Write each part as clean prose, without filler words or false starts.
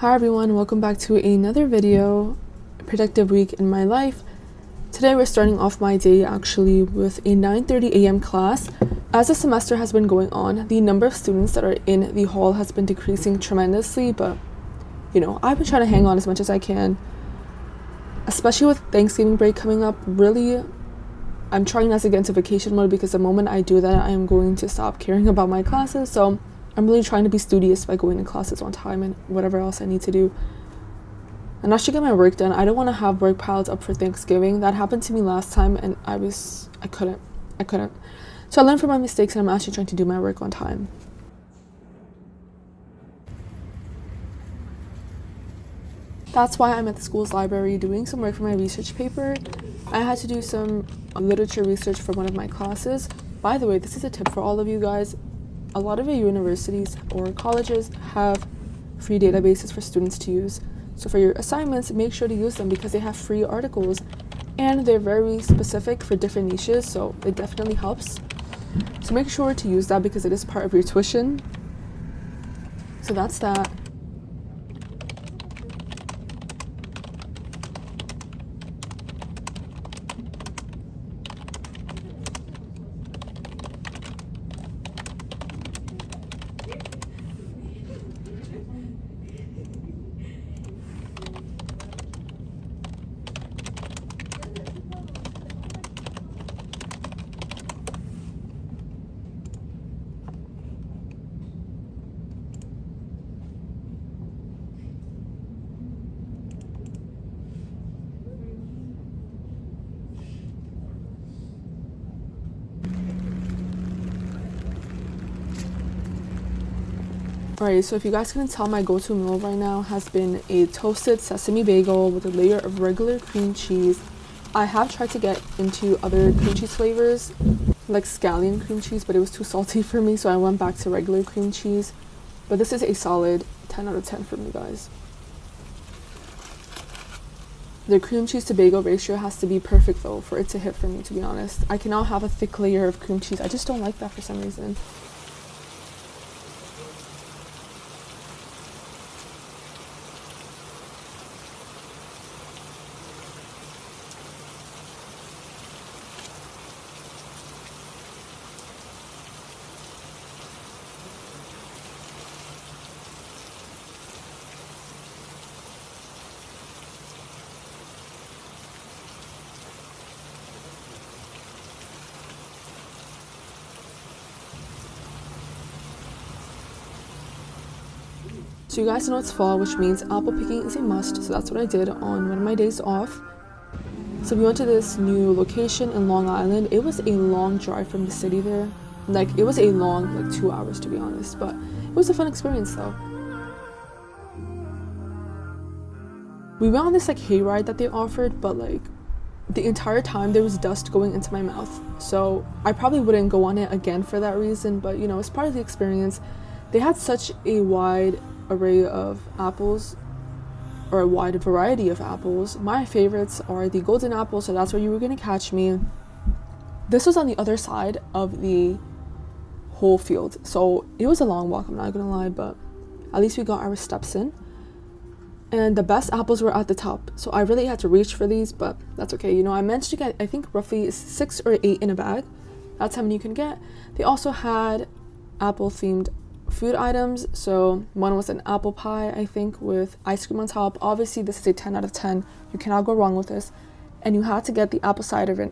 Hi everyone, welcome back to another video, productive week in my life. Today we're starting off my day actually with a 9:30 a.m. class. As the semester has been going on, the number of students that are in the hall has been decreasing tremendously, but I've been trying to hang on as much as I can, especially with Thanksgiving break coming up. Really, I'm trying not to get into vacation mode because the moment I do that, I am going to stop caring about my classes. So I'm really trying to be studious by going to classes on time and whatever else I need to do. And I should get my work done. I don't want to have work piled up for Thanksgiving. That happened to me last time and I couldn't. So I learned from my mistakes and I'm actually trying to do my work on time. That's why I'm at the school's library doing some work for my research paper. I had to do some literature research for one of my classes. By the way, this is a tip for all of you guys. A lot of your universities or colleges have free databases for students to use. So for your assignments, make sure to use them because they have free articles and they're very specific for different niches, so it definitely helps. So make sure to use that because it is part of your tuition. So that's that. Alright, so if you guys couldn't tell, my go-to meal right now has been a toasted sesame bagel with a layer of regular cream cheese. I have tried to get into other cream cheese flavors, like scallion cream cheese, but it was too salty for me, so I went back to regular cream cheese. But this is a solid 10 out of 10 for me, guys. The cream cheese to bagel ratio has to be perfect, though, for it to hit for me, to be honest. I cannot have a thick layer of cream cheese. I just don't like that for some reason. So you guys know it's fall, which means apple picking is a must, so that's what I did on one of my days off. So we went to this new location in Long Island. It was a long drive from the city there. It was a long, 2 hours to be honest, but it was a fun experience though. We went on this hayride that they offered, but the entire time there was dust going into my mouth. So I probably wouldn't go on it again for that reason, but it's part of the experience. They had such a wide array of apples, or a wide variety of apples. My favorites are the golden apples, so that's where you were gonna catch me. This was on the other side of the whole field, so it was a long walk, I'm not gonna lie, but at least we got our steps in. And the best apples were at the top, so I really had to reach for these, but that's okay. I managed to get, I think, roughly 6 or 8 in a bag. That's how many you can get. They also had apple themed food items. So one was an apple pie, I think, with ice cream on top. Obviously this is a 10 out of 10. You cannot go wrong with this. And you have to get the apple cider.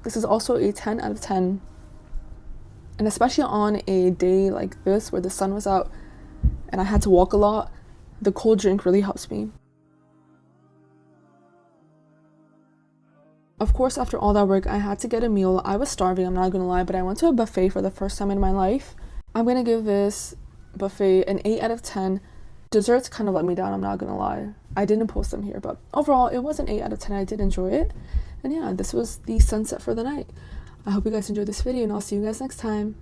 This is also a 10 out of 10. And especially on a day like this where the sun was out and I had to walk a lot, the cold drink really helps me. Of course, after all that work, I had to get a meal. I was starving, I'm not gonna lie, but I went to a buffet for the first time in my life. I'm gonna give this buffet an 8 out of 10. Desserts kind of let me down, I'm not gonna lie. I didn't post them here, but overall, it was an 8 out of 10. I did enjoy it. And yeah, this was the sunset for the night. I hope you guys enjoyed this video, and I'll see you guys next time.